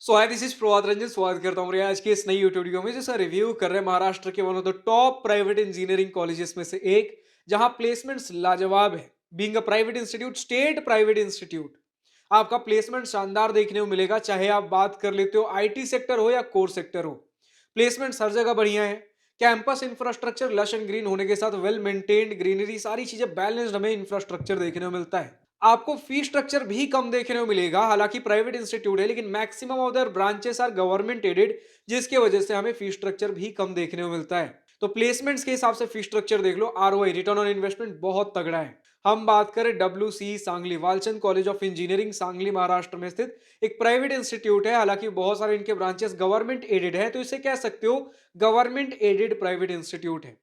So hi this is Prabhat Ranjan. स्वागत करता हूँ आज के इस नई यूट्यूब वीडियो में जिसका रिव्यू कर रहे हैं महाराष्ट्र के one of the top private engineering colleges में से एक, जहां प्लेसमेंट्स लाजवाब है। Being a private institute, state private institute, आपका प्लेसमेंट शानदार देखने को मिलेगा। चाहे आप बात कर लेते हो आईटी सेक्टर हो या कोर सेक्टर हो, प्लेसमेंट्स हर जगह बढ़िया है। Campus infrastructure lush and green होने के साथ वेल मेंटेन्ड ग्रीनरी, सारी चीजें बैलेंस्ड हमें इंफ्रास्ट्रक्चर देखने को मिलता है। आपको फी स्ट्रक्चर भी कम देखने को मिलेगा। हालांकि प्राइवेट इंस्टीट्यूट है लेकिन maximum of their branches are government aided, जिसकी वजह से हमें फी स्ट्रक्चर भी कम देखने को मिलता है। तो प्लेसमेंट्स के हिसाब से फी स्ट्रक्चर देख लो, आरओआई रिटर्न ऑन इन्वेस्टमेंट बहुत तगड़ा है। हम बात करें W Sangli Walchand college of engineering Sangli Maharashtra में स्थित एक प्राइवेट इंस्टीट्यूट है। हालांकि बहुत सारे इनके ब्रांचेस गवर्नमेंट एडेड है, तो इसे कह सकते हो गवर्नमेंट एडेड प्राइवेट इंस्टीट्यूट है।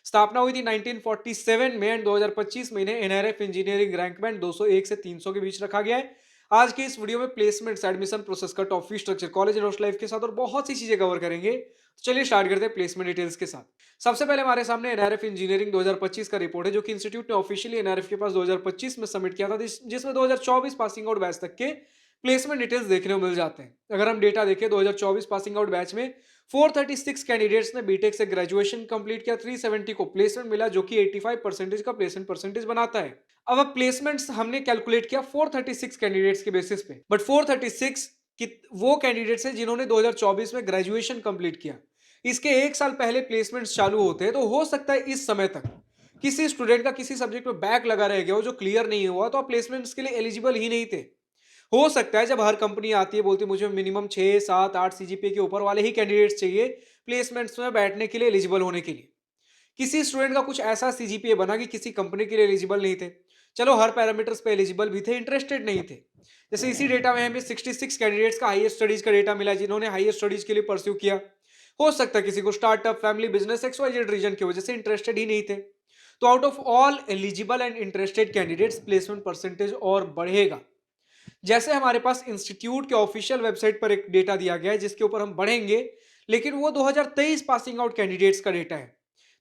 स्थापना हुई थी 1947 में एंड 2025 में इन्हें एनआरएफ इंजीनियरिंग रैंक बैंड 201 से 300 के बीच रखा गया है। आज की इस वीडियो में प्लेसमेंट्स, एडमिशन प्रोसेस का, top fee structure, college and hostel life के साथ और बहुत सी चीजें कवर करेंगे। तो चलिए स्टार्ट करते हैं प्लेसमेंट डिटेल्स के साथ। सबसे पहले हमारे सामने एनआरएफ इंजीनियरिंग 2025 का रिपोर्ट है, जो कि इंस्टीट्यूट ने ऑफिशियली एनआरएफ के पास 2025 में सबमिट किया था, जिसमें 2024 पासिंग आउट बैच तक के प्लेसमेंट डिटेल्स देखने को मिल जाते हैं। अगर हम डेटा देखें, 2024 पासिंग आउट बैच में 436 कैंडिडेट्स ने बीटेक से ग्रेजुएशन कंप्लीट किया, 370 को प्लेसमेंट मिला, जो कि 85% का प्लेसमेंट परसेंटेज बनाता है। अब प्लेसमेंट्स हमने कैलकुलेट किया 436 कैंडिडेट्स के बेसिस पे, बट 436 कि वो कैंडिडेट्स हैं जिन्होंने 2024 में ग्रेजुएशन कंप्लीट किया। इसके एक साल पहले प्लेसमेंट्स चालू होते हैं, तो हो सकता है इस समय तक किसी स्टूडेंट का किसी सब्जेक्ट में बैक लगा रह गया हो जो क्लियर नहीं हुआ, तो आप प्लेसमेंट्स के लिए एलिजिबल ही नहीं थे। हो सकता है जब हर कंपनी आती है, बोलती है मुझे मिनिमम 6, 7, 8 सीजीपीए के ऊपर वाले ही कैंडिडेट्स चाहिए प्लेसमेंट्स में बैठने के लिए, एलिजिबल होने के लिए। किसी स्टूडेंट का कुछ ऐसा सीजीपीए बना कि किसी कंपनी के लिए एलिजिबल नहीं थे। चलो हर पैरामीटर्स पे एलिजिबल भी थे, इंटरेस्टेड नहीं थे। जैसे इसी डेटा में हमें 66 कैंडिडेट्स का हाईएस्ट स्टडीज का डेटा मिला, जिन्होंने हाईएस्ट स्टडीज के लिए परस्यू किया। हो सकता है किसी को startup, family, business, XYZ reason की वजह से इंटरेस्टेड ही नहीं थे। तो out of all eligible and interested candidates, placement percentage और बढ़ेगा। जैसे हमारे पास इंस्टीट्यूट के ऑफिशियल वेबसाइट पर एक डेटा दिया गया है जिसके ऊपर हम बढ़ेंगे, लेकिन वो 2023 पासिंग आउट कैंडिडेट्स का डेटा है।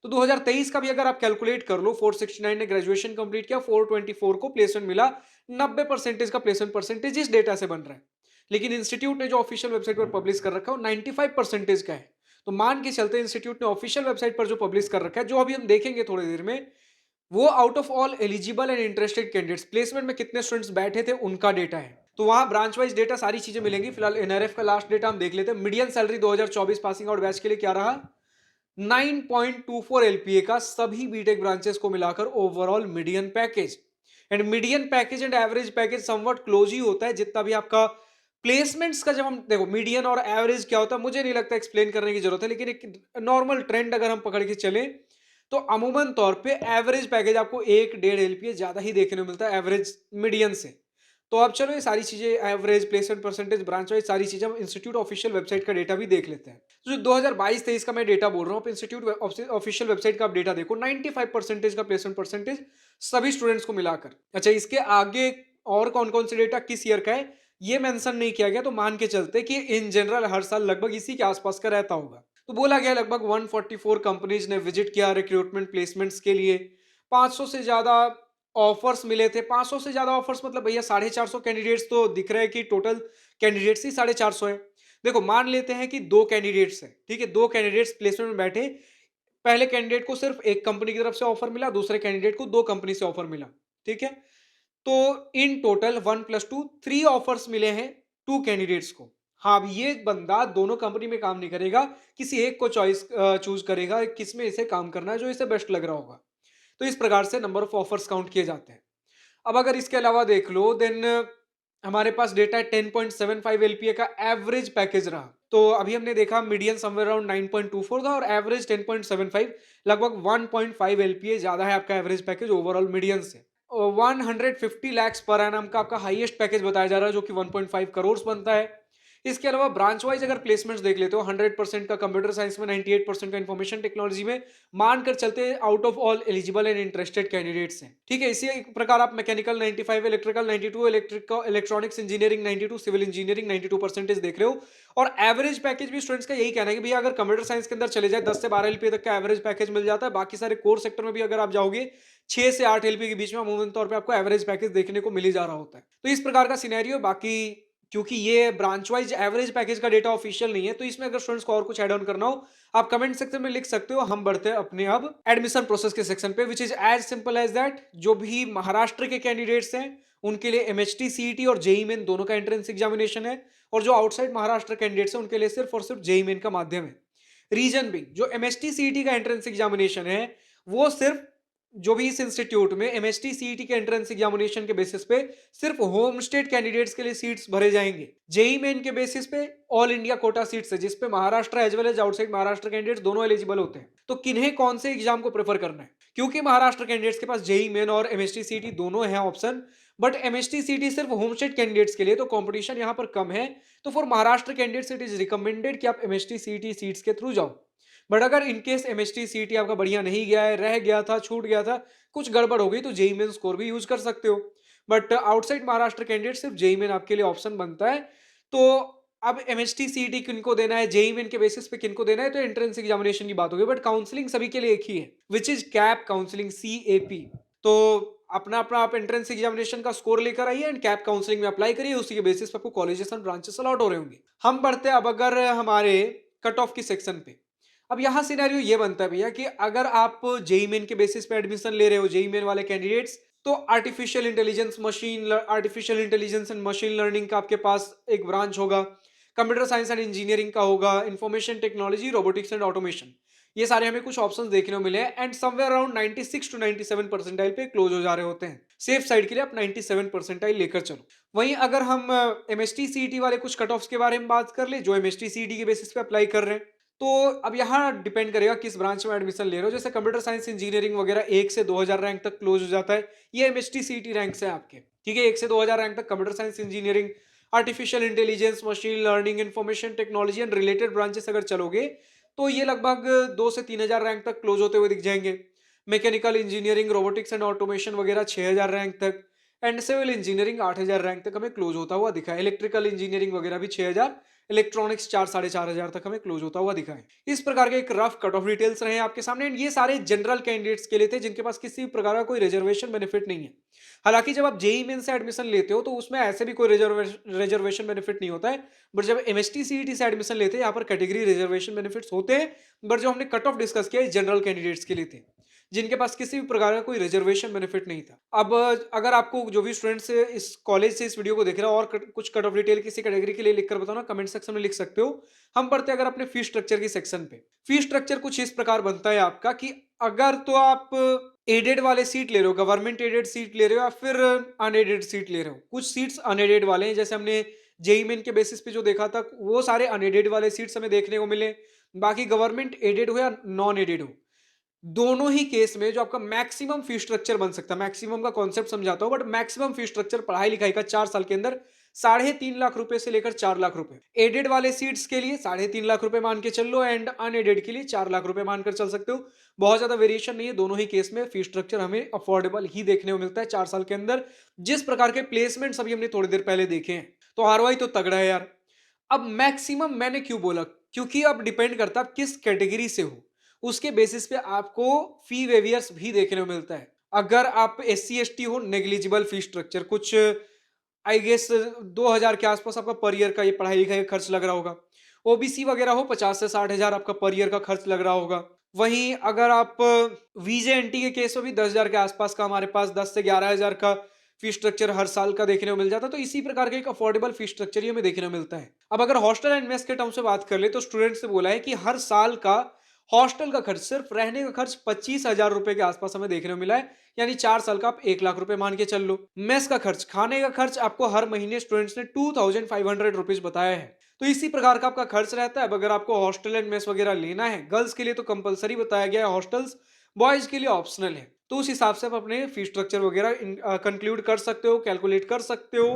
तो 2023 का भी अगर आप कैलकुलेट कर लो, 469 ने ग्रेजुएशन कंप्लीट किया, 424 को प्लेसमेंट मिला, 90% का प्लेसमेंट परसेंटेज इस डेटा से बन रहा है। लेकिन इंस्टीट्यूट ने जो ऑफिशियल वेबसाइट पर पब्लिश कर रखा है वो 95% का है। तो मान के चलते इंस्टीट्यूट ने ऑफिशियल वेबसाइट पर जो पब्लिश कर रखा है, जो अभी हम देखेंगे थोड़ी देर में, वो out of all eligible and interested candidates, placement में कितने स्टूडेंट्स बैठे थे, उनका डेटा है। तो वहां ब्रांच वाइज डेटा, सारी चीजें मिलेंगी। फिलहाल एनआरएफ का लास्ट डेटा हम देख लेते हैं। Median salary 2024 passing out batch के लिए क्या रहा? 9.24 एलपीए का, सभी बीटेक ब्रांचेस को मिलाकर overall median package. And median package and average package somewhat close ही होता है, जितना भी आपका प्लेसमेंट्स का। जब हम देखो मीडियन और एवरेज क्या होता है, मुझे नहीं लगता एक्सप्लेन करने की जरूरत है, लेकिन एक नॉर्मल ट्रेंड अगर हम पकड़ के चले, तो अमूमन तौर पे एवरेज पैकेज आपको 1-1.5 LPA ज्यादा ही देखने को मिलता है एवरेज मीडियन से। तो अब चलो ये सारी चीजें, average, placement percentage, branch wise सारी चीजें, हम इंस्टीट्यूट ऑफिशियल वेबसाइट का डेटा भी देख लेते हैं। तो जो 2022-23 का मैं डेटा बोल रहा हूँ, आप इंस्टीट्यूट ऑफिशियल वेबसाइट का आप डेटा देखो, 95% का प्लेसमेंट परसेंटेज सभी स्टूडेंट्स को मिलाकर। अच्छा, इसके आगे और कौन कौन से डेटा किस ईयर का है ये मेंशन नहीं किया गया, तो मान के चलते कि इन जनरल हर साल लगभग इसी के आसपास का रहता होगा। तो बोला गया लगभग 144 कंपनीज ने विजिट किया रिक्रूटमेंट प्लेसमेंट्स के लिए। 500 से ज्यादा ऑफर्स मिले थे। 500 से ज्यादा ऑफर्स मतलब भैया 450 कैंडिडेट्स, तो दिख रहा है कि टोटल कैंडिडेट्स ही 450 है। देखो मान लेते हैं कि दो कैंडिडेट्स है, ठीक है, दो कैंडिडेट्स प्लेसमेंट में बैठे। पहले कैंडिडेट को सिर्फ एक कंपनी की तरफ से ऑफर मिला, दूसरे कैंडिडेट को दो कंपनी से ऑफर मिला, ठीक है। तो इन टोटल 1+2 3 ऑफर्स मिले हैं टू कैंडिडेट्स को। हाँ, अब ये बंदा दोनों कंपनी में काम नहीं करेगा, किसी एक को चॉइस चूज करेगा किसमें इसे काम करना है, जो इसे बेस्ट लग रहा होगा। तो इस प्रकार से नंबर ऑफ ऑफर्स काउंट किए जाते हैं। अब अगर इसके अलावा देख लो, देन हमारे पास डेटा है 10.75 एलपीए का एवरेज पैकेज रहा। तो अभी हमने देखा मीडियन समवेयर अराउंड 9.24 था और एवरेज 10.75, लगभग 1.5 एलपीए ज्यादा है आपका एवरेज पैकेज ओवरऑल मीडियन से। 150 लैक्स पर एनम का आपका हाईएस्ट पैकेज बताया जा रहा है, जो कि 1.5 करोड़ बनता है। इसके अलावा ब्रांच वाइज अगर प्लेसमेंट्स देख लेते हो, 100% का कंप्यूटर साइंस में, 98% का इंफॉर्मेशन टेक्नोलॉजी में, मानकर चलते हैं out of all eligible and interested candidates हैं, ठीक है। इसी प्रकार आप mechanical 95, electrical 92, electronics engineering 92, civil engineering 92% देख रहे हो। और एवरेज पैकेज भी स्टूडेंट्स का यही कहना है कि भैया अगर कंप्यूटर साइंस के अंदर चले जाए 10 से 12 एलपीए तक का एवरेज पैकेज मिल जाता है। बाकी सारे कोर सेक्टर में भी अगर आप जाओगे 6 से 8 एलपीए के बीच में अमूमन तौर पे आपको एवरेज पैकेज देखने को मिल ही जा रहा होता है। तो इस प्रकार का सिनेरियो। बाकी क्योंकि ये ब्रांच वाइज एवरेज पैकेज का डेटा ऑफिशियल नहीं है, तो इसमें अगर स्टूडेंट्स को और कुछ ऐड ऑन करना हो, आप कमेंट सेक्शन में लिख सकते हो। हम बढ़ते हैं अपने अब एडमिशन प्रोसेस के सेक्शन पे, which is as simple as that. जो भी महाराष्ट्र के कैंडिडेट्स हैं उनके लिए एमएचटी सीईटी और जेई मेन दोनों का एंट्रेंस एग्जामिनेशन है, और जो आउटसाइड महाराष्ट्र कैंडिडेट्स हैं उनके लिए सिर्फ और सिर्फ जेई मेन का माध्यम है। रीजन भी जो एमएचटी सीईटी का एंट्रेंस एग्जामिनेशन है वो सिर्फ जो भी इस इंस्टीट्यूट में एमएसटी सीईटी के एंट्रेंस एग्जामिनेशन के बेसिस पे सिर्फ होम स्टेट कैंडिडेट्स के लिए सीट्स भरे जाएंगे। जेई मेन के बेसिस पे ऑल इंडिया कोटा सीट्स है, जिसपे Maharashtra as well as outside Maharashtra candidates दोनों एलिजिबल होते हैं। तो किन्हें कौन से एग्जाम को प्रेफर करना है, क्योंकि महाराष्ट्र कैंडिडेट्स के पास जेई मेन और एमएसटी सीईटी दोनों है ऑप्शन, बट एमएसटी सीईटी सिर्फ होम स्टेट कैंडिडेट्स के लिए, तो कॉम्पिटिशन यहाँ पर कम है। तो for Maharashtra candidates it is recommended कि आप एमएसटी सीईटी सीट्स के थ्रू जाओ। बट अगर इनकेस एमएसटी सीईटी आपका बढ़िया नहीं गया है, रह गया था, छूट गया था, कुछ गड़बड़ हो गई, तो जेई मेन स्कोर भी यूज कर सकते हो। बट आउटसाइड महाराष्ट्र कैंडिडेट सिर्फ जेई मेन आपके लिए ऑप्शन बनता है। तो अब एमएसटी सीईटी किनको देना है, जेई मेन के बेसिस पे किनको देना है, तो एंट्रेंस एग्जामिनेशन की बात होगी। बट काउंसलिंग सभी के लिए एक ही है, which is cap counselling, CAP। तो अपना अपना आप एंट्रेंस एग्जामिनेशन का स्कोर लेकर आइए एंड कैप काउंसलिंग में अप्लाई करिए, उसी के बेसिस पे आपको कॉलेजेस एंड ब्रांचेस अलॉट हो रहे होंगे। हम बढ़ते हैं अब अगर हमारे कट ऑफ की सेक्शन पे। अब यहाँ सिनेरियो ये बनता है भैया कि अगर आप जेई मेन के बेसिस पे एडमिशन ले रहे हो, जेई मेन वाले कैंडिडेट्स, तो artificial intelligence and machine learning का आपके पास एक ब्रांच होगा, कंप्यूटर साइंस एंड इंजीनियरिंग का होगा, information technology, robotics and automation. ये सारे हमें कुछ ऑप्शंस देखने को मिले हैं and somewhere around 96 to 97 percentile पे क्लोज हो जा रहे होते हैं। सेफ साइड के लिए आप 97 परसेंटाइल लेकर चलो। वहीं अगर हम एमएसटी सीईटी वाले कुछ कट ऑफ्स के बारे में बात कर ले, जो एमएसटी सीईटी के बेसिस पे अप्लाई कर रहे हैं, तो अब यहाँ डिपेंड करेगा किस ब्रांच में एडमिशन ले रहे हो। जैसे कंप्यूटर साइंस इंजीनियरिंग वगैरह 1 से 2000 रैंक तक क्लोज हो जाता है, ये एमएसटी सीईटी रैंक्स है आपके, ठीक है। 1 से 2000 रैंक तक computer science engineering, artificial intelligence, machine learning, information technology and related branches अगर चलोगे, तो ये लगभग 2 से 3000 रैंक तक क्लोज होते हुए दिख जाएंगे। Mechanical engineering, robotics and automation वगैरह 6000 रैंक तक, एंड सिविल इंजीनियरिंग 8000 रैंक तक हमें क्लोज होता हुआ दिखा है। इलेक्ट्रिकल इंजीनियरिंग वगैरह भी 6000, इलेक्ट्रॉनिक्स 4-4500 तक हमें क्लोज होता हुआ दिखा है। इस प्रकार के एक रफ कट ऑफ डिटेल्स रहे आपके सामने, एंड ये सारे जनरल कैंडिडेट्स के लिए थे जिनके पास किसी भी प्रकार का कोई रिजर्वेशन बेनिफिट नहीं है। हालांकि जब आप जेई मेन से एडमिशन लेते हो तो उसमें ऐसे भी कोई रिजर्वेशन बेनिफिट नहीं होता है, बट जब एमएसटी सीईटी से एडमिशन लेते हैं यहाँ पर कैटेगरी रिजर्वेशन बेनिफिट्स होते हैं। बट जो हमने कट ऑफ डिस्कस किया जनरल कैंडिडेट्स के लिए थे, जिनके पास किसी भी प्रकार का कोई रिजर्वेशन बेनिफिट नहीं था। अब अगर आपको जो भी स्टूडेंट्स इस कॉलेज से इस वीडियो को देख रहा हो और कुछ कट ऑफ डिटेल किसी कैटेगरी के लिए लिखकर बताओ ना, कमेंट सेक्शन में लिख सकते हो। हम बढ़ते हैं अगर अपने फीस स्ट्रक्चर की सेक्शन पे। फीस स्ट्रक्चर कुछ इस प्रकार बनता है आपका कि अगर तो आप एडेड वाले सीट ले रहे हो, गवर्नमेंट एडेड सीट ले रहे हो या फिर अनएडेड सीट ले रहे हो, कुछ सीट्स अनएडेड वाले हैं, जैसे हमने जेई मेन के बेसिस पे जो देखा था वो सारे अनएडेड वाले सीट्स हमें देखने को मिले। बाकी गवर्नमेंट एडेड हो या नॉन एडेड हो, दोनों ही केस में जो आपका मैक्सिमम फी स्ट्रक्चर बन सकता है, मैक्सिमम का कॉन्सेप्ट समझाता हूं, बट मैक्सिमम फी स्ट्रक्चर पढ़ाई लिखाई का 4 साल के अंदर 3.5 लाख रुपए से लेकर 4 लाख रुपए। एडेड वाले सीट्स के लिए 3.5 लाख रुपए मान के चल लो, एंड अनएडेड के लिए 4 लाख रुपए मानकर चल सकते हो। बहुत ज्यादा वेरिएशन नहीं है, दोनों ही केस में फी स्ट्रक्चर हमें अफोर्डेबल ही देखने को मिलता है 4 साल के अंदर। जिस प्रकार के प्लेसमेंट अभी हमने थोड़ी देर पहले देखे हैं, तो आरओआई तो तगड़ा है यार। अब मैक्सिमम मैंने क्यों बोला, क्योंकि अब डिपेंड करता है आप किस कैटेगरी से हो, उसके बेसिस पे आपको फी वेवियर्स भी देखने को मिलता है। अगर आप SC ST हो, नेग्लिजिबल फी स्ट्रक्चर, कुछ आई गेस 2000 के आसपास आपका पर ईयर का ये पढ़ाई लिखाई का खर्च लग रहा होगा। ओबीसी वगैरह हो 50 से 60 हजार आपका पर ईयर का खर्च लग रहा होगा। वहीं अगर आप VJNT के केस में भी 10,000 के आसपास का हमारे पास 10 से 11,000 का फी स्ट्रक्चर हर साल का देखने को मिल जाता है। तो इसी प्रकार का एक अफोर्डेबल फी स्ट्रक्चर ही हमें देखने को मिलता है। अब अगर हॉस्टल एंड मेस के टर्म से बात कर ले, तो स्टूडेंट्स ने बोला है कि हर साल का हॉस्टल का खर्च, सिर्फ रहने का खर्च 25,000 रुपए के आसपास हमें देखने को मिला है, यानी 4 साल का आप 1 लाख रुपए मान के चल लो। मेस का खर्च, खाने का खर्च आपको हर महीने स्टूडेंट्स ने 2500 रुपीज बताया है। तो इसी प्रकार का आपका खर्च रहता है। अब अगर आपको हॉस्टल एंड मेस वगैरह लेना है, गर्ल्स के लिए तो कंपलसरी बताया गया है हॉस्टल्स, बॉयज के लिए ऑप्शनल है। तो उस हिसाब से आप अपने फी स्ट्रक्चर वगैरह कंक्लूड कर सकते हो, कैलकुलेट कर सकते हो।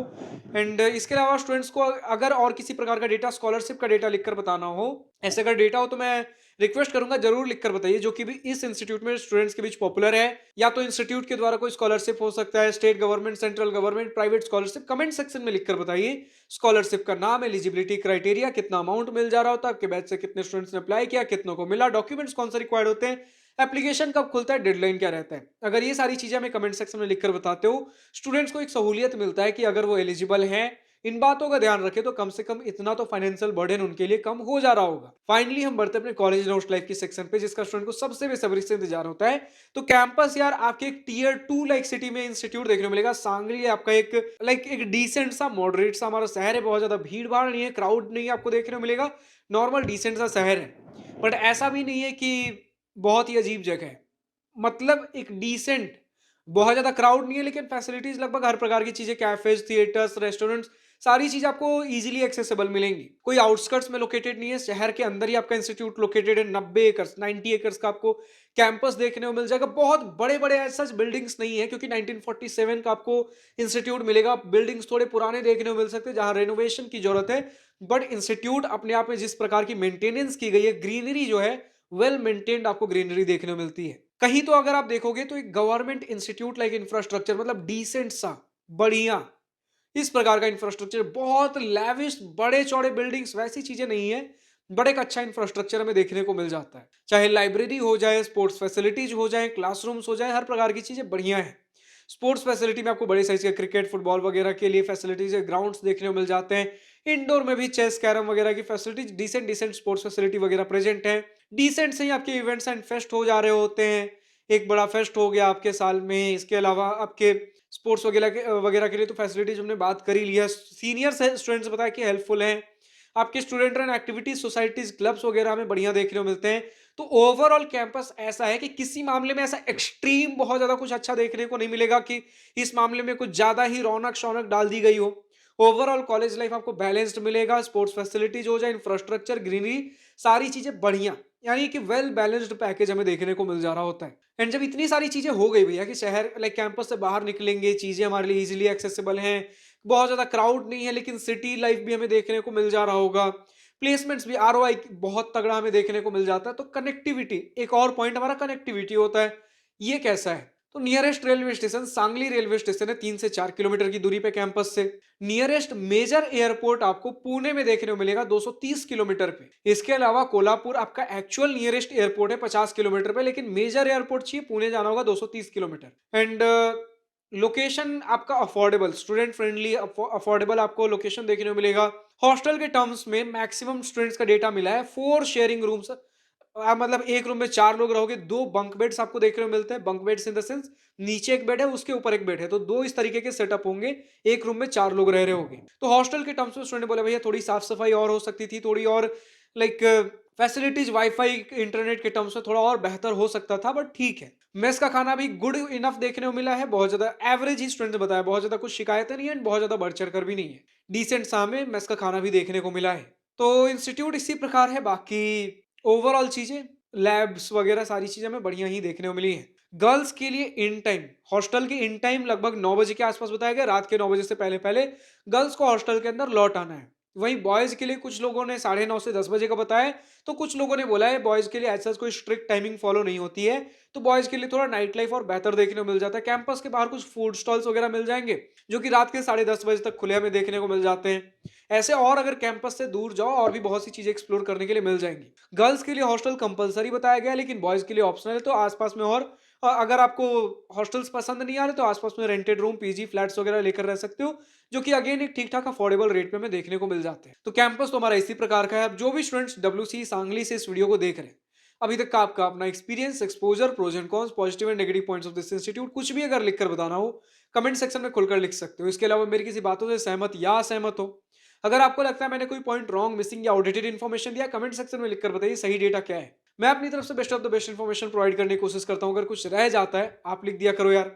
एंड इसके अलावा स्टूडेंट्स को अगर और किसी प्रकार का डेटा, स्कॉलरशिप का डेटा लिखकर बताना हो, ऐसे अगर डेटा हो तो मैं रिक्वेस्ट करूंगा जरूर लिखकर बताइए, जो कि भी इस इंस्टीट्यूट में स्टूडेंट्स के बीच पॉपुलर है। या तो इंस्टीट्यूट के द्वारा कोई स्कॉलरशिप हो सकता है, state government, central government, private scholarship, comment section में लिखकर बताइए। स्कॉलरशिप का नाम, एलिजिबिलिटी क्राइटेरिया, कितना अमाउंट मिल जा रहा होता है, आपके बैच से कितने स्टूडेंट्स ने अप्लाई किया, कितनों को मिला, डॉक्यूमेंट्स कौन से रिक्वायर्ड होते हैं, एप्लीकेशन कब खुलता है, डेडलाइन क्या रहता है। अगर ये सारी चीजें हमें कमेंट सेक्शन में लिखकर बताते हो, स्टूडेंट्स को एक सहूलियत मिलता है कि अगर वो एलिजिबल हैं इन बातों का ध्यान रखें तो कम से कम इतना तो फाइनेंशियल बर्डन उनके लिए कम हो जा रहा होगा। फाइनली हम बढ़ते अपने कॉलेज नोट्स लाइफ की सेक्शन पे, जिसका स्टूडेंट को सबसे बेसब्री से इंतजार होता है। तो कैंपस यार आपके एक टीयर 2 लाइक सिटी में इंस्टीट्यूट देखने को मिलेगा। सांगली आपका एक डिसेंट सा मॉडरेट सा हमारा शहर है, बहुत ज्यादा भीड़ भाड़ नहीं है, क्राउड नहीं है, आपको देखने को मिलेगा। नॉर्मल डिसेंट सा शहर है, बट ऐसा भी नहीं है कि बहुत ही अजीब जगह है। मतलब एक डिसेंट, बहुत ज़्यादा क्राउड नहीं है, लेकिन फैसिलिटीज़ लगभग हर प्रकार की चीज़ें, कैफ़ेज़, थिएटर्स, रेस्टोरेंट्स, सारी चीज़ें आपको ईज़िली एक्सेसिबल मिलेंगी। कोई आउटस्कर्ट्स में लोकेटेड नहीं है, शहर के अंदर ही आपका इंस्टीट्यूट लोकेटेड है। 90 एकड़, 90 एकर्स का आपको कैंपस देखने को मिल जाएगा। बहुत बड़े-बड़े एज़ सच बिल्डिंग्स नहीं है, क्योंकि 1947 का आपको इंस्टीट्यूट मिलेगा। बिल्डिंग्स थोड़े पुराने देखने को मिल सकते हैं, जहाँ रेनोवेशन की ज़रूरत है। बट इंस्टीट्यूट अपने आप में जिस प्रकार की मेंटेनेंस की गई है, ग्रीनरी जो है, वेल मेंटेन्ड आपको ग्रीनरी देखने को मिलती है। कहीं तो अगर आप देखोगे तो एक गवर्नमेंट इंस्टीट्यूट लाइक इंफ्रास्ट्रक्चर, मतलब डिसेंट सा, बढ़िया, इस प्रकार का इंफ्रास्ट्रक्चर, बहुत लैविश बड़े चौड़े बिल्डिंग्स, वैसी चीजें नहीं है, बट एक अच्छा इंफ्रास्ट्रक्चर हमें देखने को मिल जाता है। चाहे लाइब्रेरी हो जाए, स्पोर्ट्स फैसिलिटीज हो जाए, क्लासरूम्स हो जाए, हर प्रकार की चीजें बढ़िया है। स्पोर्ट्स फैसिलिटी में आपको बड़े साइज के क्रिकेट, फुटबॉल वगैरह के लिए फैसिलिटीज, ग्राउंड्स देखने को मिल जाते हैं। इंडोर में भी चेस, कैरम वगैरह की facilities, decent decent sports facility वगैरह प्रेजेंट है। डिसेंट से ही आपके इवेंट्स एंड फेस्ट हो जा रहे होते हैं। एक बड़ा फेस्ट हो गया आपके साल में, इसके अलावा आपके स्पोर्ट्स वगैरह के लिए तो फैसिलिटीज हमने बात कर ही लिया। सीनियर स्टूडेंट्स बताया कि हेल्पफुल हैं। आपके student run activities, societies, clubs वगैरह हमें बढ़िया देखने को मिलते हैं। तो ओवरऑल कैंपस ऐसा है कि किसी मामले में ऐसा एक्सट्रीम बहुत ज्यादा कुछ अच्छा देखने को नहीं मिलेगा कि इस मामले में कुछ ज्यादा ही रौनक शौनक डाल दी गई हो। ओवरऑल कॉलेज लाइफ आपको बैलेंस्ड मिलेगा। स्पोर्ट्स फैसिलिटीज हो जाए, इंफ्रास्ट्रक्चर, ग्रीनरी, सारी चीजें बढ़िया, यानी कि वेल बैलेंस्ड पैकेज हमें देखने को मिल जा रहा होता है। एंड जब इतनी सारी चीजें हो गई भैया कि शहर लाइक कैंपस से बाहर निकलेंगे, चीजें हमारे लिए इजीली एक्सेसिबल हैं, बहुत ज्यादा क्राउड नहीं है, लेकिन सिटी लाइफ भी हमें देखने को मिल जा रहा होगा, प्लेसमेंट्स भी, आरओआई बहुत तगड़ा हमें देखने को मिल जाता है। तो कनेक्टिविटी, एक और पॉइंट हमारा कनेक्टिविटी होता है। ये कैसा है? तो nearest railway station Sangli railway station है, 3 से 4 किलोमीटर की दूरी पे कैंपस से। नियरेस्ट मेजर एयरपोर्ट आपको पुणे में देखने को मिलेगा, 230 किलोमीटर पे। इसके अलावा कोल्हापुर आपका एक्चुअल नियरेस्ट एयरपोर्ट है 50 किलोमीटर पे, लेकिन मेजर एयरपोर्ट चाहिए पुणे जाना होगा 230 किलोमीटर। एंड लोकेशन आपका अफोर्डेबल, स्टूडेंट फ्रेंडली, अफोर्डेबल आपको लोकेशन देखने को मिलेगा। हॉस्टल के टर्म्स में मैक्सिमम स्टूडेंट्स का डेटा मिला है 4 शेयरिंग रूम्स। मतलब एक रूम में 4 लोग रहोगे, 2 बंक बेड्स आपको देखने को मिलते हैं। Bunk beds in the sense, नीचे एक बेड है, उसके ऊपर एक बेड है, तो 2 इस तरीके के सेटअप होंगे। एक रूम में 4 लोग रह रहे होंगे। तो हॉस्टल के टर्म्स में स्टूडेंट ने बोला भैया थोड़ी साफ सफाई और हो सकती थी, थोड़ी और लाइक फैसिलिटीज, वाईफाई, इंटरनेट के टर्म्स में थोड़ा और बेहतर हो सकता था, बट ठीक है। मेस का खाना भी गुड इनफ देखने को मिला है, बहुत ज्यादा एवरेज ही स्टूडेंट ने बताया, बहुत ज्यादा कुछ शिकायतें नहीं है, बहुत ज्यादा बढ़ चढ़ कर भी नहीं है। डिसेंट सा हमें मेस का खाना भी देखने को मिला है। तो इंस्टीट्यूट इसी प्रकार है। बाकी ओवरऑल चीजें, लैब्स वगैरह सारी चीजें हमें बढ़िया ही देखने को मिली है। गर्ल्स के लिए इन टाइम, हॉस्टल के इन टाइम लगभग 9 बजे के आसपास बताया गया। रात के 9 बजे से पहले पहले गर्ल्स को हॉस्टल के अंदर लौट आना है। वहीं बॉयज के लिए कुछ लोगों ने 9:30 से 10 बजे का बताया, तो कुछ लोगों ने बोला है बॉयज के लिए ऐसा कोई स्ट्रिक्ट टाइमिंग फॉलो नहीं होती है। तो बॉयज के लिए थोड़ा नाइट लाइफ और बेहतर देखने को मिल जाता है। कैंपस के बाहर कुछ फूड स्टॉल्स वगैरह मिल जाएंगे, जो कि रात के 10:30 बजे तक खुले हमें देखने को मिल जाते हैं। ऐसे और अगर कैंपस से दूर जाओ, और भी बहुत सी चीजें एक्सप्लोर करने के लिए मिल जाएंगी। गर्ल्स के लिए हॉस्टल कंपलसरी बताया गया है, लेकिन बॉयज के लिए ऑप्शनल है। तो आसपास में, और अगर आपको हॉस्टल्स पसंद नहीं आ रहे, तो आसपास में रेंटेड रूम, पीजी, फ्लैट्स वगैरह लेकर रह सकते हो, जो कि अगेन एक ठीक ठाक अफोर्डेबल रेट पे हमें देखने को मिल जाते हैं। तो कैंपस तो हमारा इसी प्रकार का है। अब जो भी स्टूडेंट्स डब्ल्यूसी सांगली से इस वीडियो को देख रहे हैं, अभी तक का आपका अपना experience, exposure, pros and cons, positive and negative points of this institute, कुछ भी अगर लिखकर बताना हो, कमेंट सेक्शन में खुलकर लिख सकते हो। इसके अलावा मेरी किसी बातों से सहमत या असहमत हो, अगर आपको लगता है मैंने कोई पॉइंट रॉन्ग, मिसिंग या आउटडेटेड इन्फॉर्मेशन दिया, कमेंट सेक्शन में लिखकर बताइए सही डेटा क्या है। मैं अपनी तरफ से best of the best information provide करने की कोशिश करता हूं। अगर कुछ रह जाता है, आप लिख दिया करो यार।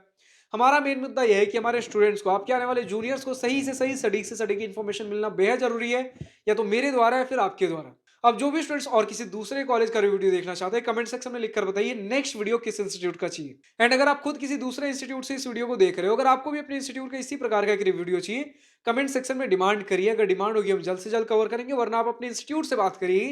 हमारा मेन मुद्दा यह है कि हमारे स्टूडेंट्स को, आपके आने वाले जूनियर्स को सही से सही, सटीक से सटीक इन्फॉर्मेशन मिलना बेहद जरूरी है, या तो मेरे द्वारा या फिर आपके द्वारा। अब जो भी स्टूडेंट्स और किसी दूसरे कॉलेज का वीडियो देखना चाहते हैं, कमेंट सेक्शन में लिखकर बताइए नेक्स्ट वीडियो किस इंस्टीट्यूट का चाहिए। एंड अगर आप खुद किसी दूसरे इंस्टीट्यूट से इस वीडियो को देख रहे हो, अगर आपको भी अपने इंस्टीट्यूट का इसी प्रकार का एक वीडियो चाहिए, कमेंट सेक्शन में डिमांड करिए। अगर डिमांड होगी हम जल्द से जल्द कवर करेंगे, वरना आप अपने इंस्टीट्यूट से बात करिए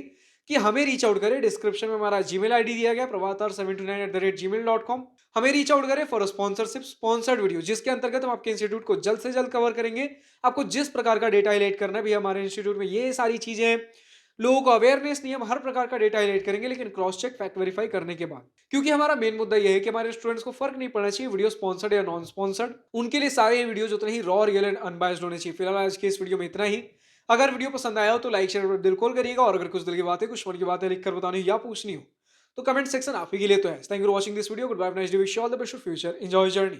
कि हमें रीच आउट करें। डिस्क्रिप्शन में हमारा जीमेल आईडी दिया गया, pravatar729@gmail.com। हमें रीच आउट करें फॉर स्पॉन्सरशिप, स्पॉन्सर्ड वीडियो, जिसके अंतर्गत हम आपके इंस्टीट्यूट को जल्द से जल्द कवर करेंगे। आपको जिस प्रकार का डेटा हाईलाइट करना है भी, हमारे इंस्टीट्यूट में ये सारी चीजें हैं, लोगों को अवेयरनेस नहीं, हम हर प्रकार का डेटा हाईलाइट करेंगे लेकिन क्रॉस चेक फैक्ट वेरीफाई करने के बाद, क्योंकि हमारा मेन मुद्दा यह है कि हमारे स्टूडेंट्स को फर्क नहीं पड़ना चाहिए वीडियो स्पॉन्सर्ड या नॉन स्पॉन्सर्ड। उनके लिए सारे वीडियोज उतने ही रॉ, रियल एंड अनबायस्ड होने चाहिए। फिलहाल आज के इस वीडियो में इतना ही। अगर वीडियो पसंद आया हो तो लाइक शेयर दिल खोल करिएगा, और अगर कुछ दिल की बातें, कुछ मन की बातें लिखकर बतानी हो या पूछनी हो तो कमेंट सेक्शन आप ही के लिए तो है। Thank you for watching this video. Goodbye, nice day, wish you all the best for future, enjoy journey.